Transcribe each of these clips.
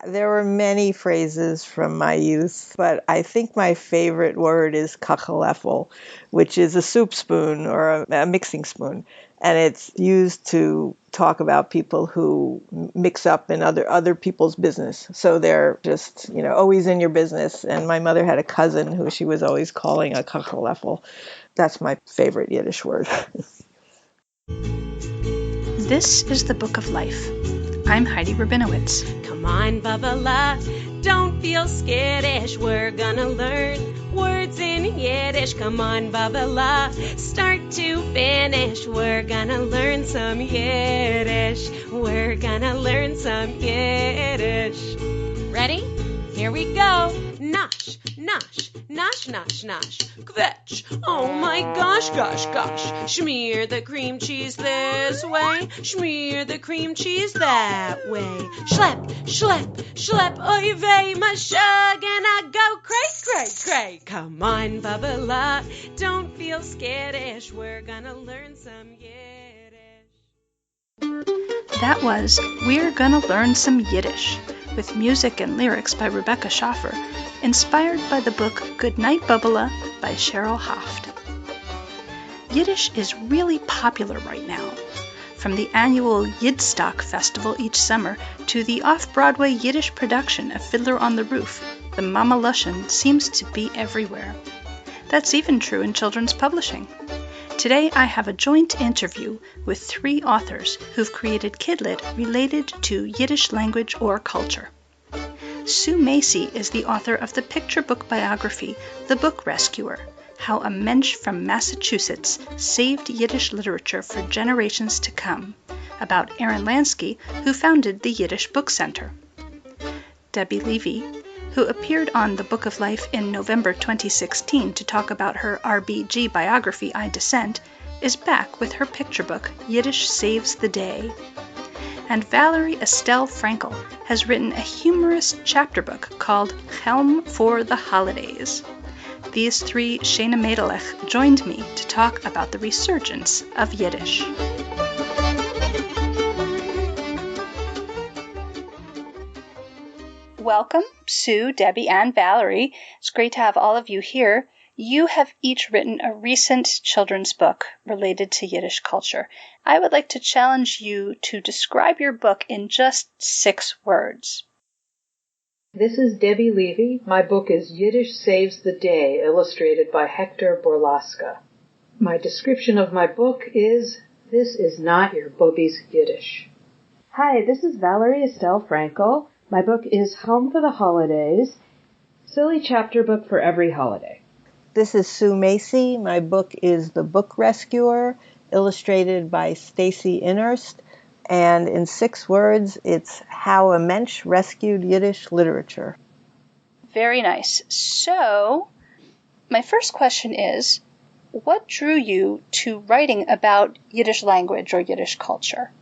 There were many phrases from my youth, but I think my favorite word is kacheleffel, which is a soup spoon or a mixing spoon. And it's used to talk about people who mix up in other people's business. So they're just, always in your business. And my mother had a cousin who she was always calling a kacheleffel. That's my favorite Yiddish word. This is the Book of Life. I'm Heidi Rabinowitz. Come on, Babala, don't feel skittish. We're gonna learn words in Yiddish. Come on, Babala, start to finish. We're gonna learn some Yiddish. We're gonna learn some Yiddish. Ready? Here we go. Nosh, nosh, nosh, nosh, nosh. Kvetch. Oh my gosh. Schmear the cream cheese this way. Schmear the cream cheese that way. Schlep. Oy vey, my shug, and I go cray. Come on, Babala, don't feel skittish. We're gonna learn some Yiddish. That was We're Gonna Learn Some Yiddish, with music and lyrics by Rebecca Schaffer, inspired by the book Goodnight Bubala by Cheryl Haft. Yiddish is really popular right now. From the annual Yidstock Festival each summer to the off-Broadway Yiddish production of Fiddler on the Roof, the Mama Lushan seems to be everywhere. That's even true in children's publishing. Today I have a joint interview with 3 authors who've created Kidlit related to Yiddish language or culture. Sue Macy is the author of the picture book biography, The Book Rescuer, How a Mensch from Massachusetts Saved Yiddish Literature for Generations to Come, about Aaron Lansky, who founded the Yiddish Book Center. Debbie Levy, who appeared on The Book of Life in November 2016 to talk about her RBG biography, I Dissent, is back with her picture book, Yiddish Saves the Day. And Valerie Estelle Frankel has written a humorous chapter book called Chelm for the Holidays. These 3 Shana Medelech joined me to talk about the resurgence of Yiddish. Welcome, Sue, Debbie, and Valerie. It's great to have all of you here. You have each written a recent children's book related to Yiddish culture. I would like to challenge you to describe your book in just 6 words. This is Debbie Levy. My book is Yiddish Saves the Day, illustrated by Hector Borlaska. My description of my book is, this is not your bubby's Yiddish. Hi, this is Valerie Estelle Frankel. My book is Home for the Holidays, silly chapter book for every holiday. This is Sue Macy. My book is The Book Rescuer, illustrated by Stacy Innerst. And in 6 words, it's How a Mensch Rescued Yiddish Literature. Very nice. So, my first question is, what drew you to writing about Yiddish language or Yiddish culture?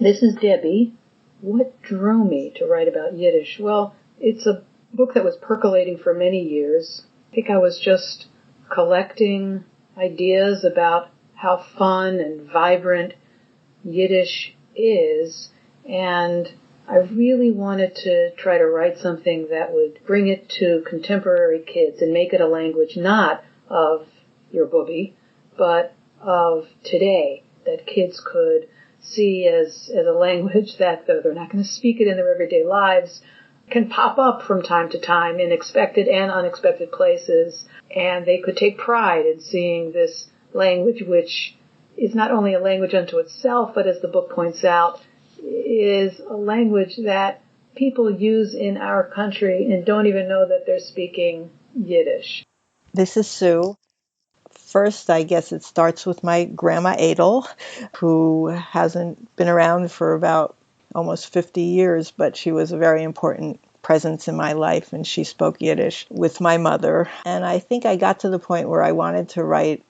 This is Debbie. What drew me to write about Yiddish? Well, it's a book that was percolating for many years. I think I was just collecting ideas about how fun and vibrant Yiddish is, and I really wanted to try to write something that would bring it to contemporary kids and make it a language not of your booby, but of today, that kids could see as a language that, though they're not going to speak it in their everyday lives, can pop up from time to time in expected and unexpected places, and they could take pride in seeing this language, which is not only a language unto itself, but as the book points out, is a language that people use in our country and don't even know that they're speaking Yiddish. This is Sue. First, I guess it starts with my grandma Adel, who hasn't been around for about almost 50 years, but she was a very important presence in my life, and she spoke Yiddish with my mother. And I think I got to the point where I wanted to write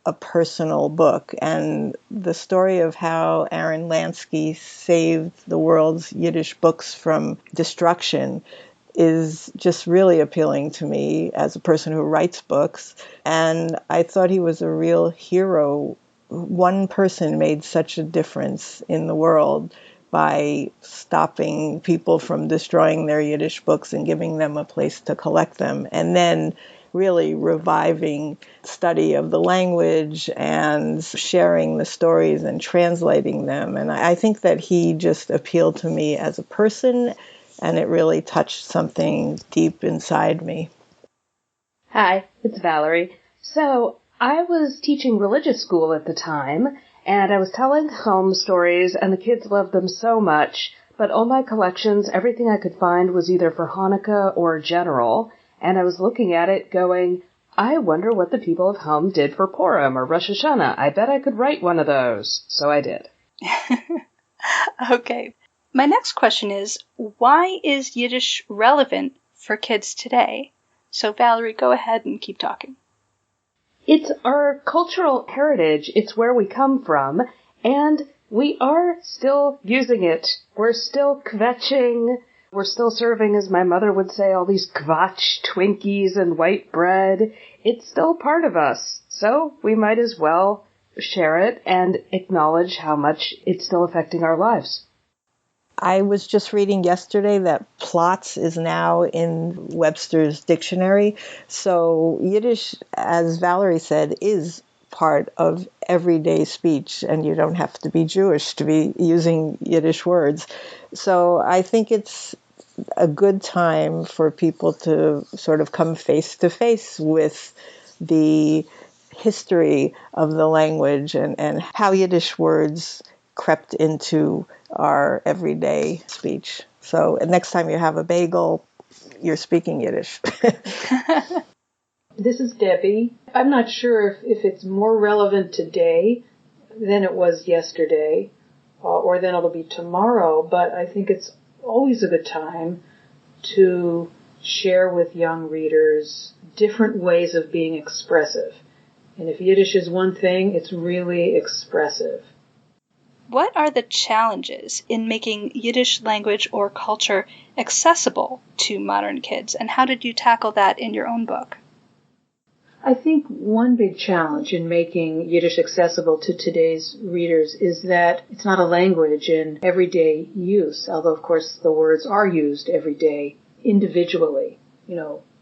a personal book, and the story of how Aaron Lansky saved the world's Yiddish books from destruction is just really appealing to me as a person who writes books. And I thought he was a real hero. One person made such a difference in the world by stopping people from destroying their Yiddish books and giving them a place to collect them, and then really reviving study of the language and sharing the stories and translating them. And I think that he just appealed to me as a person, and it really touched something deep inside me. Hi, it's Valerie. So, I was teaching religious school at the time, and I was telling Chelm stories, and the kids loved them so much, but all my collections, everything I could find was either for Hanukkah or General, and I was looking at it going, I wonder what the people of Chelm did for Purim or Rosh Hashanah. I bet I could write one of those. So I did. Okay. My next question is, why is Yiddish relevant for kids today? So Valerie, go ahead and keep talking. It's our cultural heritage. It's where we come from, and we are still using it. We're still kvetching. We're still serving, as my mother would say, all these kvatch Twinkies and white bread. It's still part of us, so we might as well share it and acknowledge how much it's still affecting our lives. I was just reading yesterday that plots is now in Webster's dictionary. So Yiddish, as Valerie said, is part of everyday speech, and you don't have to be Jewish to be using Yiddish words. So I think it's a good time for people to sort of come face to face with the history of the language and how Yiddish words crept into our everyday speech. So next time you have a bagel, you're speaking Yiddish. This is Debbie. I'm not sure if it's more relevant today than it was yesterday, or than it'll be tomorrow, but I think it's always a good time to share with young readers different ways of being expressive. And if Yiddish is one thing, it's really expressive. What are the challenges in making Yiddish language or culture accessible to modern kids, and how did you tackle that in your own book? I think one big challenge in making Yiddish accessible to today's readers is that it's not a language in everyday use, although of course the words are used every day individually,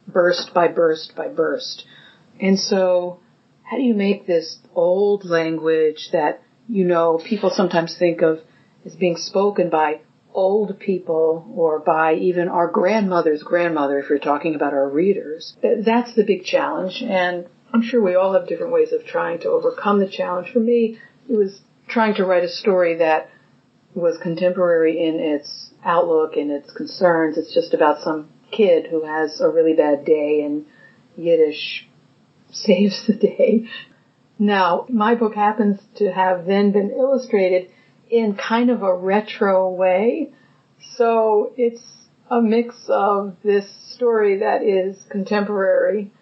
burst by burst by burst. And so how do you make this old language that people sometimes think of as being spoken by old people or by even our grandmother's grandmother, if you're talking about our readers? That's the big challenge, and I'm sure we all have different ways of trying to overcome the challenge. For me, it was trying to write a story that was contemporary in its outlook and its concerns. It's just about some kid who has a really bad day, and Yiddish saves the day. Now, my book happens to have then been illustrated in kind of a retro way. So it's a mix of this story that is contemporary,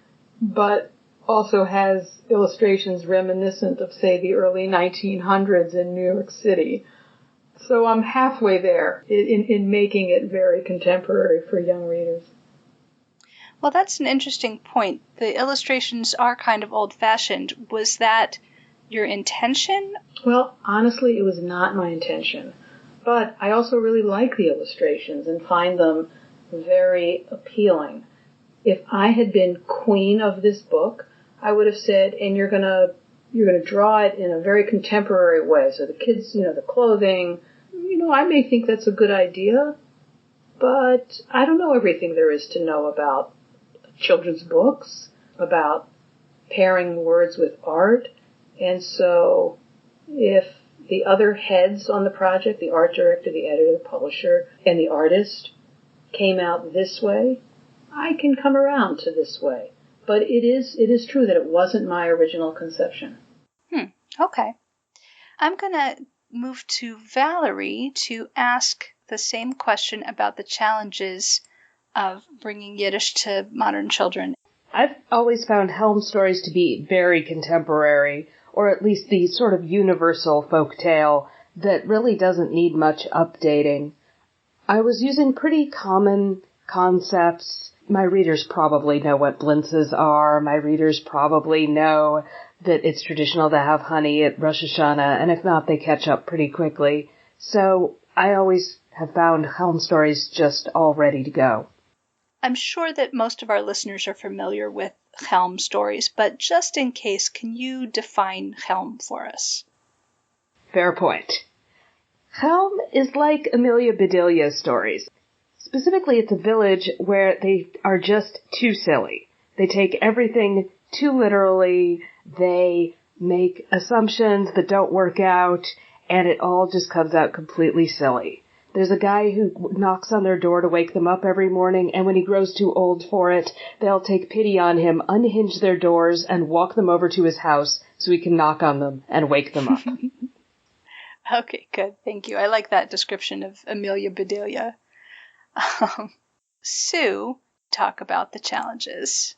but also has illustrations reminiscent of, say, the early 1900s in New York City. So I'm halfway there in making it very contemporary for young readers. Well, that's an interesting point. The illustrations are kind of old-fashioned. Was that your intention? Well, honestly, it was not my intention. But I also really like the illustrations and find them very appealing. If I had been queen of this book, I would have said, and you're gonna draw it in a very contemporary way. So the kids, the clothing, I may think that's a good idea, but I don't know everything there is to know about children's books, about pairing words with art. And so if the other heads on the project, the art director, the editor, the publisher, and the artist came out this way, I can come around to this way. But it is true that it wasn't my original conception. Okay. I'm going to move to Valerie to ask the same question about the challenges of bringing Yiddish to modern children. I've always found Chelm stories to be very contemporary, or at least the sort of universal folk tale that really doesn't need much updating. I was using pretty common concepts. My readers probably know what blintzes are. My readers probably know that it's traditional to have honey at Rosh Hashanah, and if not, they catch up pretty quickly. So I always have found Chelm stories just all ready to go. I'm sure that most of our listeners are familiar with Chelm stories, but just in case, can you define Chelm for us? Fair point. Chelm is like Amelia Bedelia's stories. Specifically, it's a village where they are just too silly. They take everything too literally, they make assumptions that don't work out, and it all just comes out completely silly. There's a guy who knocks on their door to wake them up every morning, and when he grows too old for it, they'll take pity on him, unhinge their doors, and walk them over to his house so he can knock on them and wake them up. Okay, good. Thank you. I like that description of Amelia Bedelia. Sue, talk about the challenges.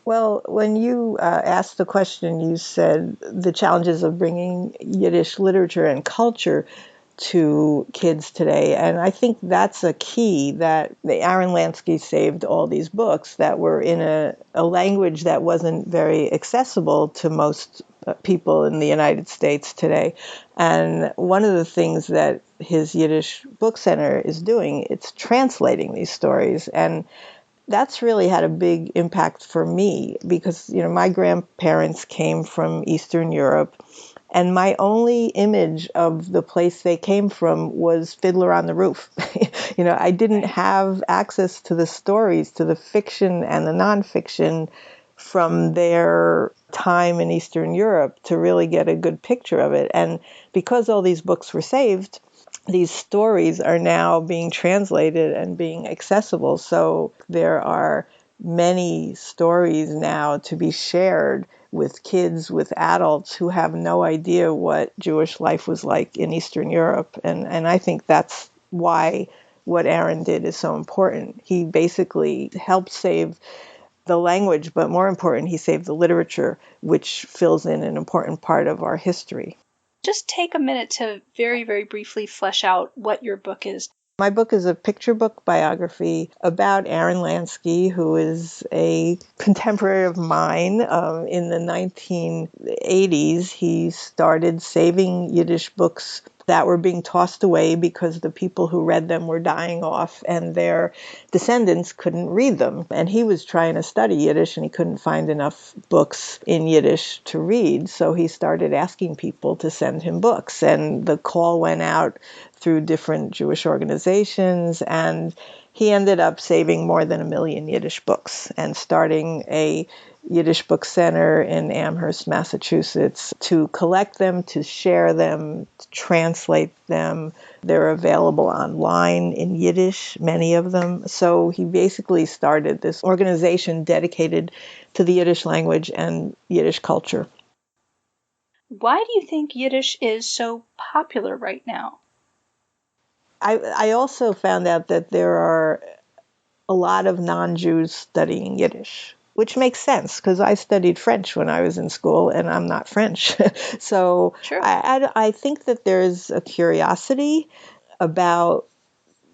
Well, when you asked the question, you said the challenges of bringing Yiddish literature and culture to kids today. And I think that's a key, that Aaron Lansky saved all these books that were in a language that wasn't very accessible to most people in the United States today. And one of the things that his Yiddish Book Center is doing, it's translating these stories. And that's really had a big impact for me because, my grandparents came from Eastern Europe, and my only image of the place they came from was Fiddler on the Roof. I didn't have access to the stories, to the fiction and the nonfiction from their time in Eastern Europe to really get a good picture of it. And because all these books were saved, these stories are now being translated and being accessible. So there are many stories now to be shared with kids, with adults who have no idea what Jewish life was like in Eastern Europe. And I think that's why what Aaron did is so important. He basically helped save the language, but more important, he saved the literature, which fills in an important part of our history. Just take a minute to very, very briefly flesh out what your book is. My book is a picture book biography about Aaron Lansky, who is a contemporary of mine. In the 1980s, he started saving Yiddish books that were being tossed away because the people who read them were dying off and their descendants couldn't read them. And he was trying to study Yiddish and he couldn't find enough books in Yiddish to read. So he started asking people to send him books. And the call went out through different Jewish organizations, and he ended up saving more than 1 million Yiddish books and starting a Yiddish Book Center in Amherst, Massachusetts, to collect them, to share them, to translate them. They're available online in Yiddish, many of them. So he basically started this organization dedicated to the Yiddish language and Yiddish culture. Why do you think Yiddish is so popular right now? I also found out that there are a lot of non-Jews studying Yiddish, which makes sense because I studied French when I was in school and I'm not French. So Sure. I think that there's a curiosity about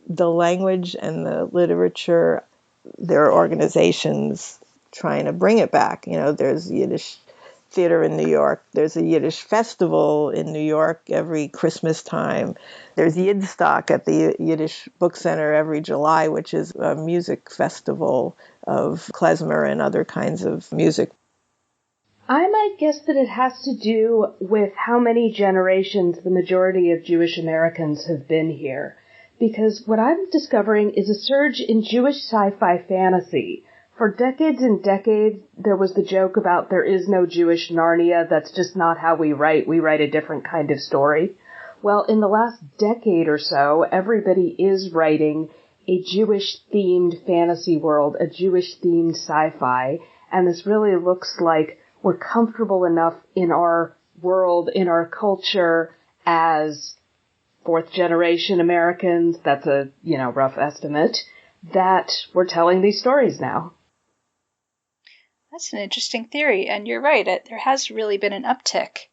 the language and the literature. There are organizations trying to bring it back. There's Yiddish Theater in New York. There's a Yiddish festival in New York every Christmas time. There's Yidstock at the Yiddish Book Center every July, which is a music festival of klezmer and other kinds of music. I might guess that it has to do with how many generations the majority of Jewish Americans have been here. Because what I'm discovering is a surge in Jewish sci-fi fantasy. For decades and decades, there was the joke about there is no Jewish Narnia, that's just not how we write a different kind of story. Well, in the last decade or so, everybody is writing a Jewish-themed fantasy world, a Jewish-themed sci-fi, and this really looks like we're comfortable enough in our world, in our culture, as fourth-generation Americans, that's a, rough estimate, that we're telling these stories now. That's an interesting theory, and you're right. There has really been an uptick,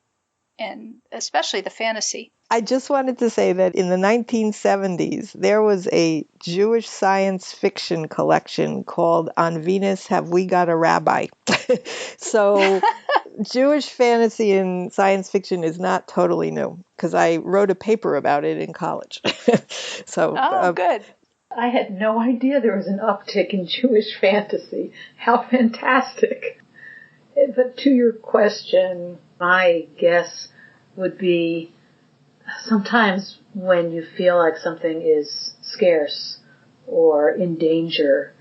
and especially the fantasy. I just wanted to say that in the 1970s, there was a Jewish science fiction collection called On Venus Have We Got a Rabbi? So Jewish fantasy and science fiction is not totally new because I wrote a paper about it in college. So, good. I had no idea there was an uptick in Jewish fantasy. How fantastic. But to your question, my guess would be sometimes when you feel like something is scarce or in danger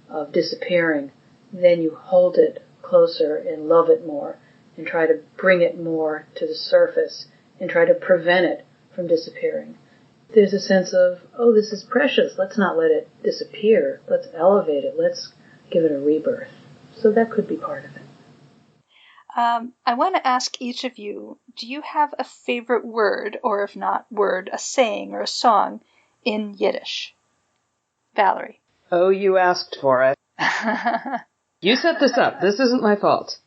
of disappearing, then you hold it closer and love it more and try to bring it more to the surface and try to prevent it from disappearing. There's a sense of, oh, this is precious. Let's not let it disappear. Let's elevate it. Let's give it a rebirth. So that could be part of it. I want to ask each of you, do you have a favorite word, or if not word, a saying or a song in Yiddish? Valerie. Oh, you asked for it. You set this up. This isn't my fault.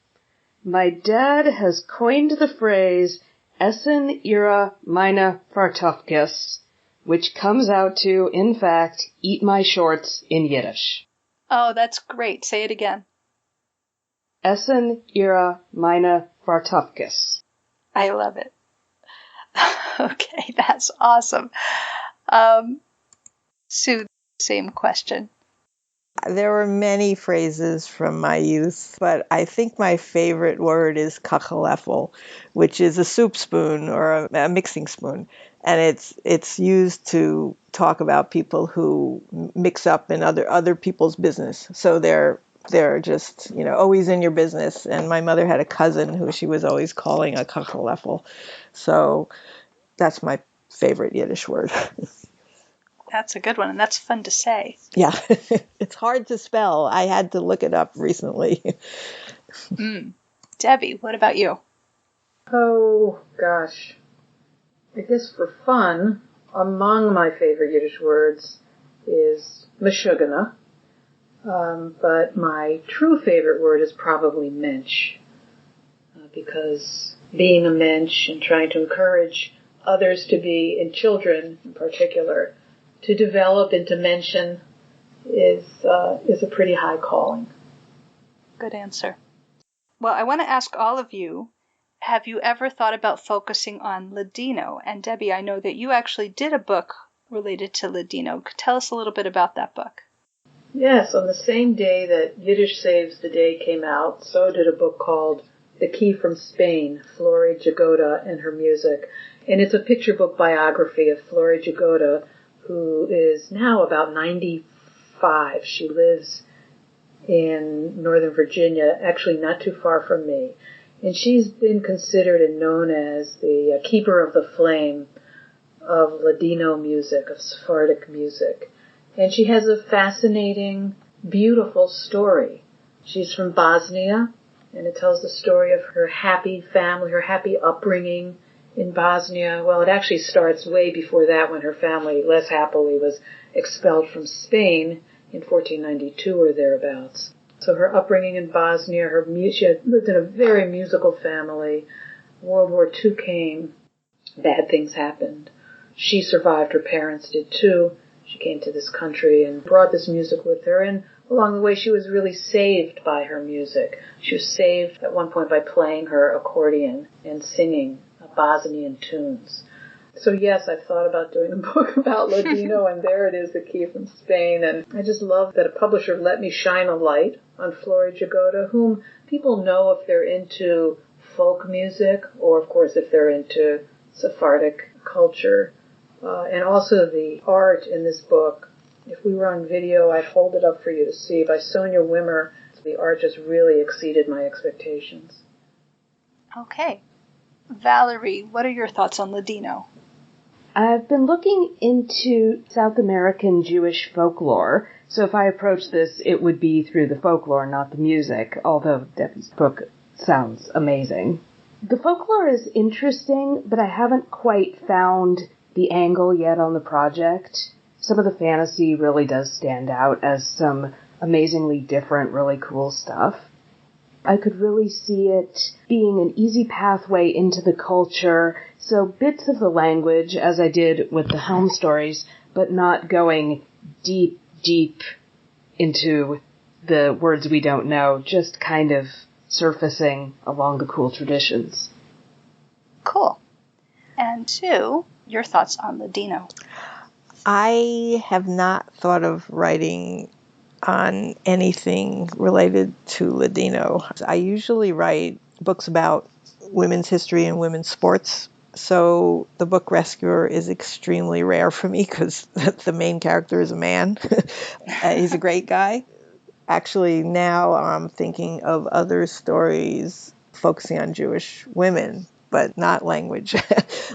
My dad has coined the phrase Essen ihre meine Fartofkes, which comes out to, in fact, eat my shorts in Yiddish. Oh, that's great. Say it again. Essen ihre meine Fartofkes. I love it. Okay, that's awesome. Sue, same question. There were many phrases from my youth, but I think my favorite word is kacheleffel, which is a soup spoon or a mixing spoon. And it's used to talk about people who mix up in other people's business. So they're just, always in your business. And my mother had a cousin who she was always calling a kacheleffel. So that's my favorite Yiddish word. That's a good one, and that's fun to say. Yeah, it's hard to spell. I had to look it up recently. Debbie, what about you? Oh, gosh. I guess for fun, among my favorite Yiddish words is meshugana. But my true favorite word is probably mensch. Because being a mensch and trying to encourage others to be, and children in particular, to develop into mention is a pretty high calling. Good answer. Well, I want to ask all of you, have you ever thought about focusing on Ladino? And Debbie, I know that you actually did a book related to Ladino. Tell us a little bit about that book. Yes, on the same day that Yiddish Saves the Day came out, so did a book called The Key from Spain, Flori Jagoda and Her Music. And it's a picture book biography of Flori Jagoda, who is now about 95. She lives in Northern Virginia, actually not too far from me. And she's been considered and known as the keeper of the flame of Ladino music, of Sephardic music. And she has a fascinating, beautiful story. She's from Bosnia, and it tells the story of her happy family, her happy upbringing in Bosnia. Well, it actually starts way before that, when her family, less happily, was expelled from Spain in 1492 or thereabouts. So her upbringing in Bosnia, she had lived in a very musical family. World War II came, bad things happened. She survived, her parents did too. She came to this country and brought this music with her, and along the way she was really saved by her music. She was saved at one point by playing her accordion and singing Bosnian tunes. So yes, I've thought about doing a book about Ladino, and there it is, The Key from Spain. And I just love that a publisher let me shine a light on Flori Jagoda, whom people know if they're into folk music, or of course if they're into Sephardic culture. And also the art in this book. If we were on video, I'd hold it up for you to see, by Sonia Wimmer. The art just really exceeded my expectations. Okay. Valerie, what are your thoughts on Ladino? I've been looking into South American Jewish folklore, so if I approach this, it would be through the folklore, not the music, although Debbie's book sounds amazing. The folklore is interesting, but I haven't quite found the angle yet on the project. Some of the fantasy really does stand out as some amazingly different, really cool stuff. I could really see it being an easy pathway into the culture, so bits of the language, as I did with the Chelm stories, but not going deep into the words we don't know, just kind of surfacing along the cool traditions. Cool. And Sue, your thoughts on Ladino? I have not thought of writing on anything related to Ladino. I usually write books about women's history and women's sports. So the book Rescuer is extremely rare for me because the main character is a man. He's a great guy. Actually, now I'm thinking of other stories focusing on Jewish women, but not language.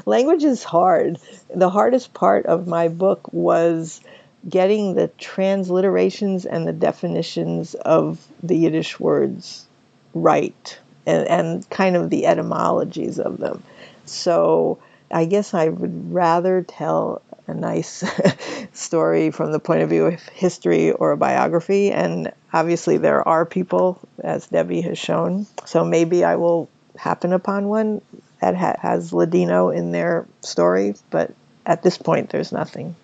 Language is hard. The hardest part of my book was getting the transliterations and the definitions of the Yiddish words right, and kind of the etymologies of them. So I guess I would rather tell a nice story from the point of view of history or a biography. And obviously there are people, as Debbie has shown. So maybe I will happen upon one that has Ladino in their story. But at this point, there's nothing.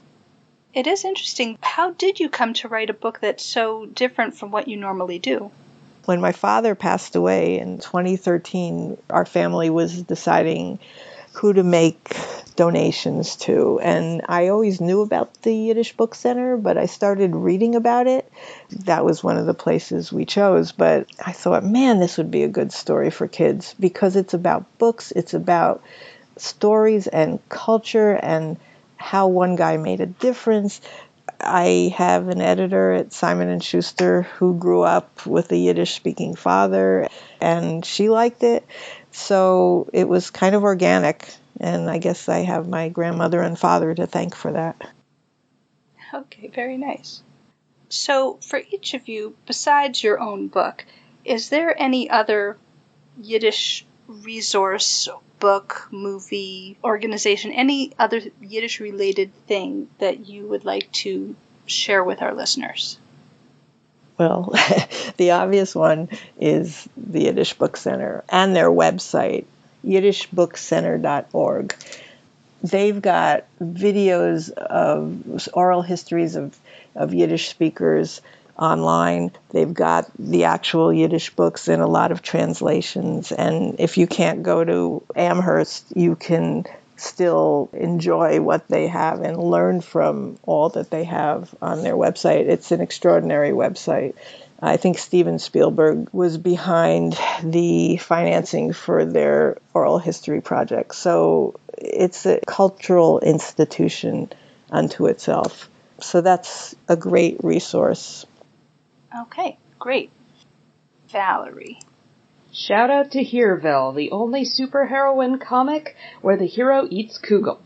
It is interesting. How did you come to write a book that's so different from what you normally do? When my father passed away in 2013, our family was deciding who to make donations to. And I always knew about the Yiddish Book Center, but I started reading about it. That was one of the places we chose. But I thought, man, this would be a good story for kids because it's about books, it's about stories and culture and how one guy made a difference. I have an editor at Simon & Schuster who grew up with a Yiddish-speaking father, and she liked it. So it was kind of organic, and I guess I have my grandmother and father to thank for that. Okay, very nice. So for each of you, besides your own book, is there any other Yiddish resource, book, movie, organization, any other Yiddish-related thing that you would like to share with our listeners? Well, the obvious one is the Yiddish Book Center and their website, yiddishbookcenter.org. They've got videos of oral histories of Yiddish speakers online. They've got the actual Yiddish books in a lot of translations. And if you can't go to Amherst, you can still enjoy what they have and learn from all that they have on their website. It's an extraordinary website. I think Steven Spielberg was behind the financing for their oral history project. So it's a cultural institution unto itself. So that's a great resource. Okay, great. Valerie. Shout out to Hereville, the only superheroine comic where the hero eats kugel.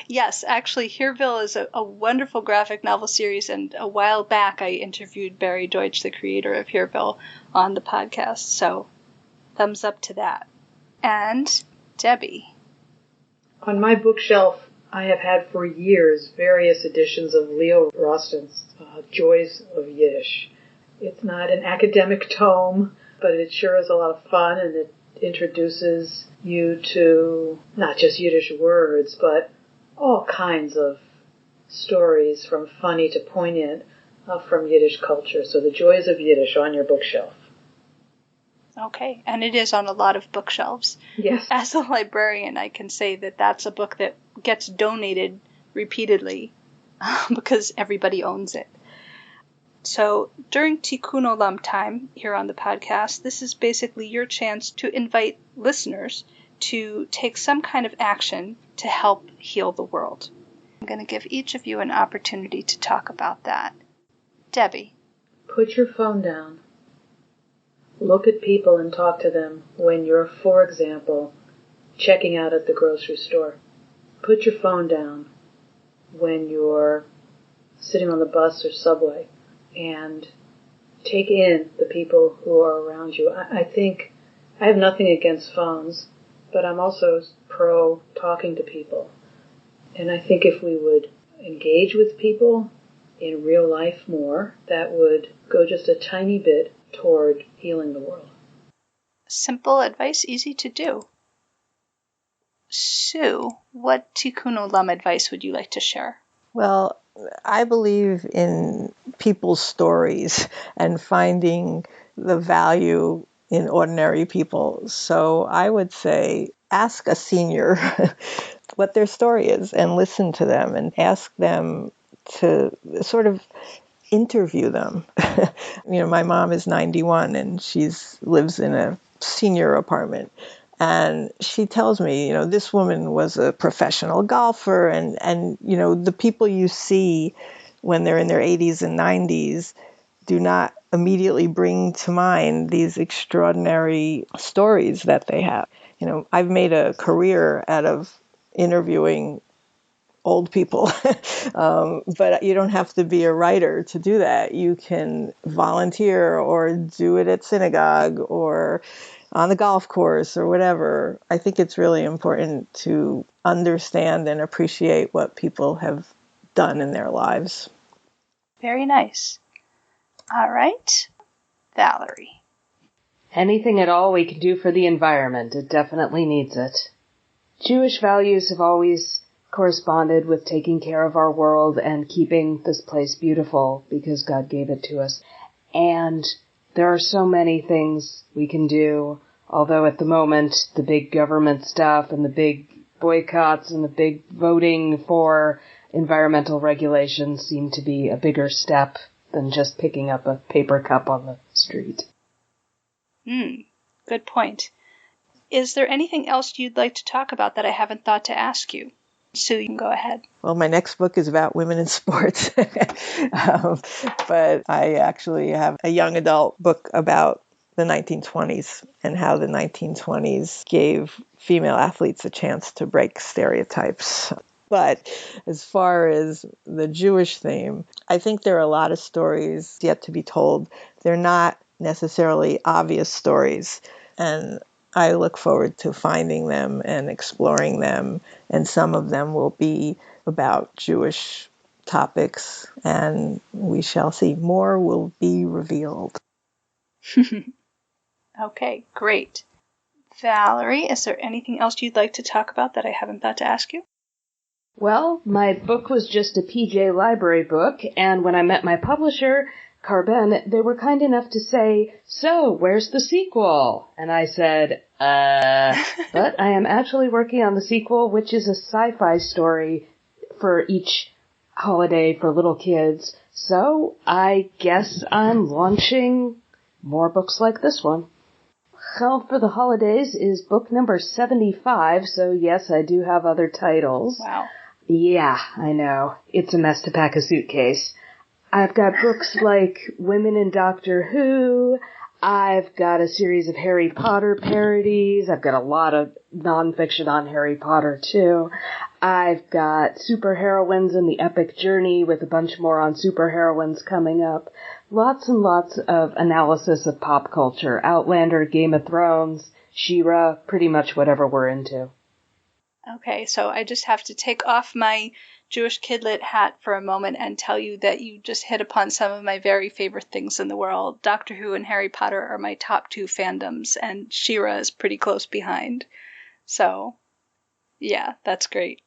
Yes, actually, Hereville is a wonderful graphic novel series, and a while back I interviewed Barry Deutsch, the creator of Hereville, on the podcast, so thumbs up to that. And Debbie. On my bookshelf, I have had for years various editions of Leo Rosten's Joys of Yiddish. It's not an academic tome, but it sure is a lot of fun, and it introduces you to not just Yiddish words, but all kinds of stories from funny to poignant from Yiddish culture. So the Joys of Yiddish on your bookshelf. Okay, and it is on a lot of bookshelves. Yes. As a librarian, I can say that that's a book that gets donated repeatedly because everybody owns it. So during Tikkun Olam time here on the podcast, this is basically your chance to invite listeners to take some kind of action to help heal the world. I'm going to give each of you an opportunity to talk about that. Debbie. Put your phone down. Look at people and talk to them when you're, for example, checking out at the grocery store. Put your phone down when you're sitting on the bus or subway and take in the people who are around you. I think I have nothing against phones, but I'm also pro talking to people. And I think if we would engage with people in real life more, that would go just a tiny bit toward healing the world. Simple advice, easy to do. Sue, what Tikkun Olam advice would you like to share? Well, I believe in people's stories and finding the value in ordinary people. So I would say ask a senior what their story is and listen to them and ask them to sort of interview them. My mom is 91 and lives in a senior apartment. And she tells me, this woman was a professional golfer and the people you see when they're in their 80s and 90s do not immediately bring to mind these extraordinary stories that they have. I've made a career out of interviewing old people, but you don't have to be a writer to do that. You can volunteer or do it at synagogue or on the golf course or whatever. I think it's really important to understand and appreciate what people have done in their lives. Very nice. All right, Valerie. Anything at all we can do for the environment. It definitely needs it. Jewish values have always corresponded with taking care of our world and keeping this place beautiful because God gave it to us. And there are so many things we can do, although at the moment the big government stuff and the big boycotts and the big voting for environmental regulations seem to be a bigger step than just picking up a paper cup on the street. Good point. Is there anything else you'd like to talk about that I haven't thought to ask you? Sue, you can go ahead. Well, my next book is about women in sports, but I actually have a young adult book about the 1920s and how the 1920s gave female athletes a chance to break stereotypes. But as far as the Jewish theme, I think there are a lot of stories yet to be told. They're not necessarily obvious stories, and I look forward to finding them and exploring them, and some of them will be about Jewish topics, and we shall see. More will be revealed. Okay, great. Valerie, is there anything else you'd like to talk about that I haven't thought to ask you? Well, my book was just a PJ Library book, and when I met my publisher, Carben, they were kind enough to say, "So, where's the sequel?" And I said, but I am actually working on the sequel, which is a sci-fi story for each holiday for little kids. So, I guess I'm launching more books like this one. Chelm for the Holidays is book number 75, so yes, I do have other titles. Wow. Yeah, I know. It's a mess to pack a suitcase. I've got books like Women in Doctor Who. I've got a series of Harry Potter parodies. I've got a lot of nonfiction on Harry Potter, too. I've got superheroines and the epic journey with a bunch more on superheroines coming up. Lots and lots of analysis of pop culture. Outlander, Game of Thrones, She-Ra, pretty much whatever we're into. Okay, so I just have to take off my Jewish Kidlit hat for a moment and tell you that you just hit upon some of my very favorite things in the world. Doctor Who and Harry Potter are my top two fandoms, and She-Ra is pretty close behind. So, yeah, that's great.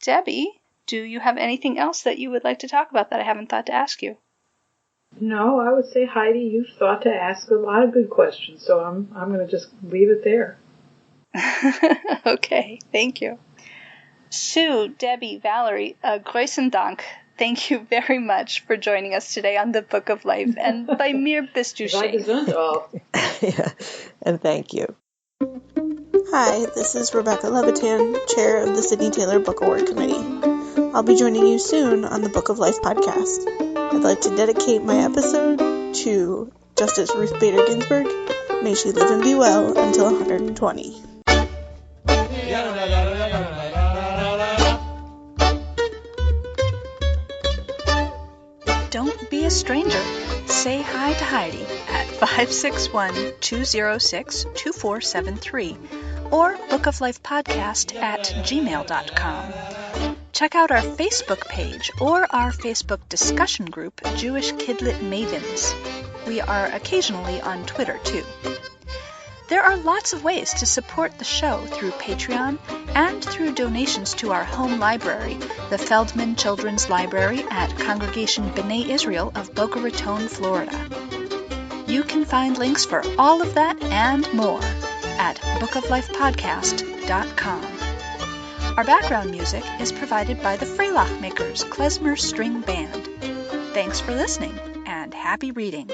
Debbie, do you have anything else that you would like to talk about that I haven't thought to ask you? No, I would say, Heidi, you've thought to ask a lot of good questions, so I'm going to just leave it there. Okay, thank you. Sue, Debbie, Valerie, großen Dank. Thank you very much for joining us today on the Book of Life, and bei mir bist du schön. Yeah, and thank you. Hi, this is Rebecca Levitan, Chair of the Sidney Taylor Book Award Committee. I'll be joining you soon on the Book of Life podcast. I'd like to dedicate my episode to Justice Ruth Bader Ginsburg. May she live and be well until 120. Don't be a stranger. Say hi to Heidi at 561-206-2473 or bookoflifepodcast@gmail.com. Check out our Facebook page or our Facebook discussion group, Jewish Kidlit Mavens. We are occasionally on Twitter, too. There are lots of ways to support the show through Patreon and through donations to our home library, the Feldman Children's Library at Congregation B'nai Israel of Boca Raton, Florida. You can find links for all of that and more at bookoflifepodcast.com. Our background music is provided by the Freilach Makers Klezmer String Band. Thanks for listening, and happy reading!